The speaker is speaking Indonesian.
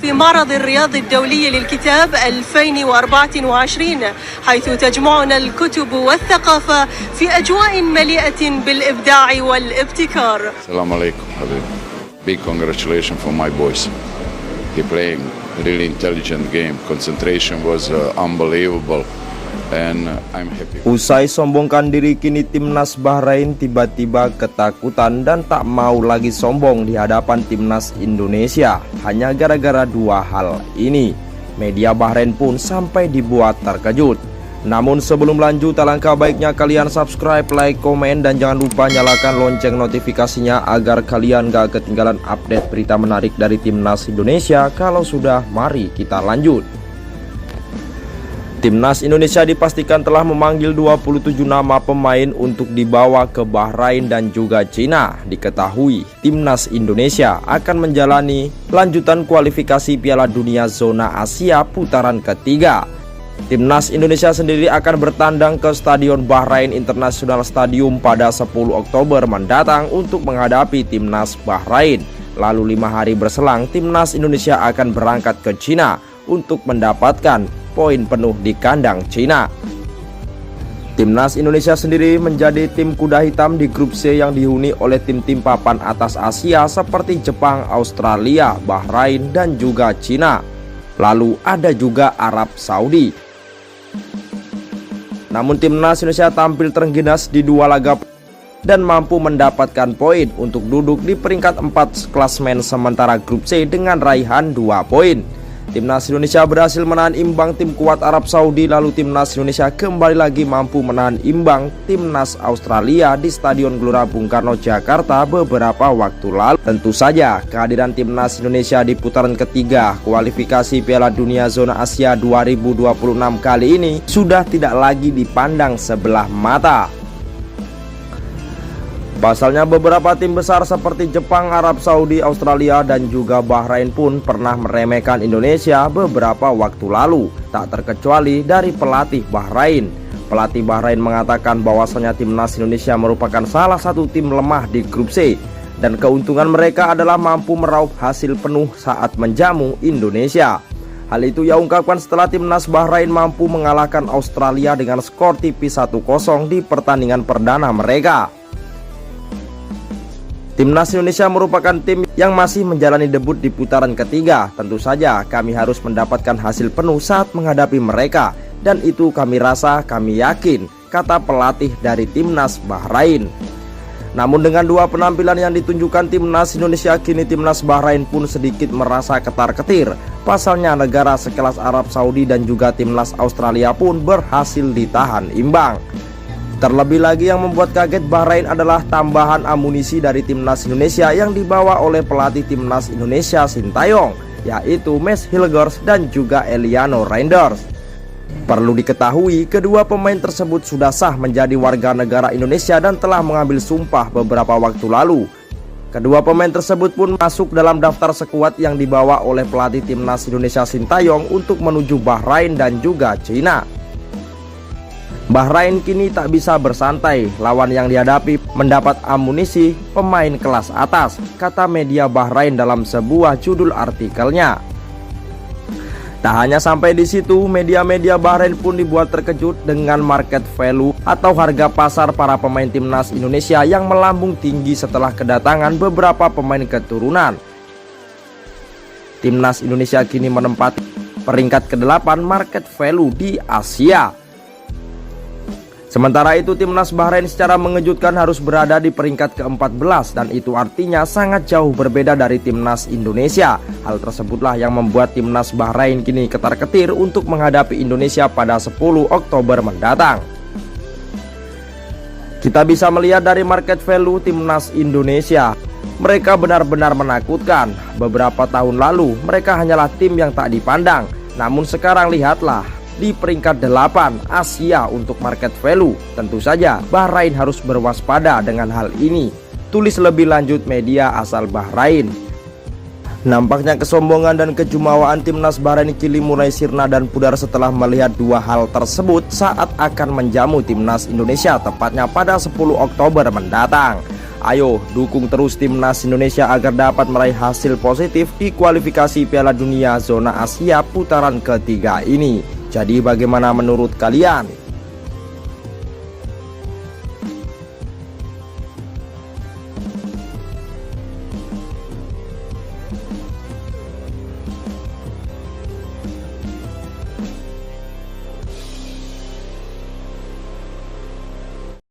في معرض الرياض الدولي للكتاب 2024 حيث تجمعنا الكتب والثقافة في أجواء مليئة بالإبداع والابتكار. Assalamu alaikum, Habib. Big congratulations for my boys. They playing really intelligent game. Concentration was unbelievable. And I'm happy. Usai sombongkan diri, kini timnas Bahrain tiba-tiba ketakutan dan tak mau lagi sombong di hadapan timnas Indonesia. Hanya gara-gara dua hal ini, media Bahrain pun sampai dibuat terkejut. Namun sebelum lanjut, alangkah baiknya kalian subscribe, like, komen, dan jangan lupa nyalakan lonceng notifikasinya agar kalian gak ketinggalan update berita menarik dari timnas Indonesia. Kalau sudah, mari kita lanjut. Timnas Indonesia dipastikan telah memanggil 27 nama pemain untuk dibawa ke Bahrain dan juga Cina. Diketahui timnas Indonesia akan menjalani lanjutan kualifikasi Piala Dunia Zona Asia putaran ketiga. Timnas Indonesia sendiri akan bertandang ke Stadion Bahrain International Stadium pada 10 Oktober mendatang untuk menghadapi timnas Bahrain. Lalu 5 hari berselang, timnas Indonesia akan berangkat ke Cina untuk mendapatkan poin penuh di kandang Cina. Timnas Indonesia sendiri menjadi tim kuda hitam di grup C yang dihuni oleh tim-tim papan atas Asia seperti Jepang, Australia, Bahrain, dan juga Cina. Lalu ada juga Arab Saudi. Namun timnas Indonesia tampil terengginas di dua laga dan mampu mendapatkan poin untuk duduk di peringkat 4 klasmen sementara grup C dengan raihan 2 poin. Timnas Indonesia berhasil menahan imbang tim kuat Arab Saudi, lalu timnas Indonesia kembali lagi mampu menahan imbang timnas Australia di Stadion Gelora Bung Karno, Jakarta beberapa waktu lalu. Tentu saja kehadiran timnas Indonesia di putaran ketiga kualifikasi Piala Dunia Zona Asia 2026 kali ini sudah tidak lagi dipandang sebelah mata. Pasalnya beberapa tim besar seperti Jepang, Arab Saudi, Australia, dan juga Bahrain pun pernah meremehkan Indonesia beberapa waktu lalu. Tak terkecuali dari pelatih Bahrain. Pelatih Bahrain mengatakan bahwasanya timnas Indonesia merupakan salah satu tim lemah di grup C, dan keuntungan mereka adalah mampu meraup hasil penuh saat menjamu Indonesia. Hal itu ia ungkapkan setelah timnas Bahrain mampu mengalahkan Australia dengan skor tipis 1-0 di pertandingan perdana mereka. Timnas Indonesia merupakan tim yang masih menjalani debut di putaran ketiga. Tentu saja kami harus mendapatkan hasil penuh saat menghadapi mereka, dan itu kami rasa, kami yakin, kata pelatih dari timnas Bahrain. Namun dengan dua penampilan yang ditunjukkan timnas Indonesia, kini timnas Bahrain pun sedikit merasa ketar-ketir. Pasalnya negara sekelas Arab Saudi dan juga timnas Australia pun berhasil ditahan imbang. Terlebih lagi yang membuat kaget Bahrain adalah tambahan amunisi dari timnas Indonesia yang dibawa oleh pelatih timnas Indonesia Sintayong, yaitu Max Hilgers dan juga Eliano Reinders. Perlu diketahui, kedua pemain tersebut sudah sah menjadi warga negara Indonesia dan telah mengambil sumpah beberapa waktu lalu. Kedua pemain tersebut pun masuk dalam daftar skuad yang dibawa oleh pelatih timnas Indonesia Sintayong untuk menuju Bahrain dan juga Cina. Bahrain kini tak bisa bersantai, lawan yang dihadapi mendapat amunisi pemain kelas atas, kata media Bahrain dalam sebuah judul artikelnya. Tak hanya sampai di situ, media-media Bahrain pun dibuat terkejut dengan market value atau harga pasar para pemain timnas Indonesia yang melambung tinggi setelah kedatangan beberapa pemain keturunan. Timnas Indonesia kini menempati peringkat ke-8 market value di Asia. Sementara itu timnas Bahrain secara mengejutkan harus berada di peringkat ke-14, dan itu artinya sangat jauh berbeda dari timnas Indonesia. Hal tersebutlah yang membuat timnas Bahrain kini ketar-ketir untuk menghadapi Indonesia pada 10 Oktober mendatang. Kita bisa melihat dari market value timnas Indonesia. Mereka benar-benar menakutkan. Beberapa tahun lalu mereka hanyalah tim yang tak dipandang. Namun sekarang lihatlah, di peringkat 8 Asia untuk market value. Tentu saja Bahrain harus berwaspada dengan hal ini, tulis lebih lanjut media asal Bahrain. Nampaknya kesombongan dan kejumawaan timnas Bahrain kini mulai sirna dan pudar setelah melihat dua hal tersebut saat akan menjamu timnas Indonesia tepatnya pada 10 Oktober mendatang. Ayo dukung terus timnas Indonesia agar dapat meraih hasil positif di kualifikasi Piala Dunia zona Asia putaran ketiga ini. Jadi bagaimana menurut kalian?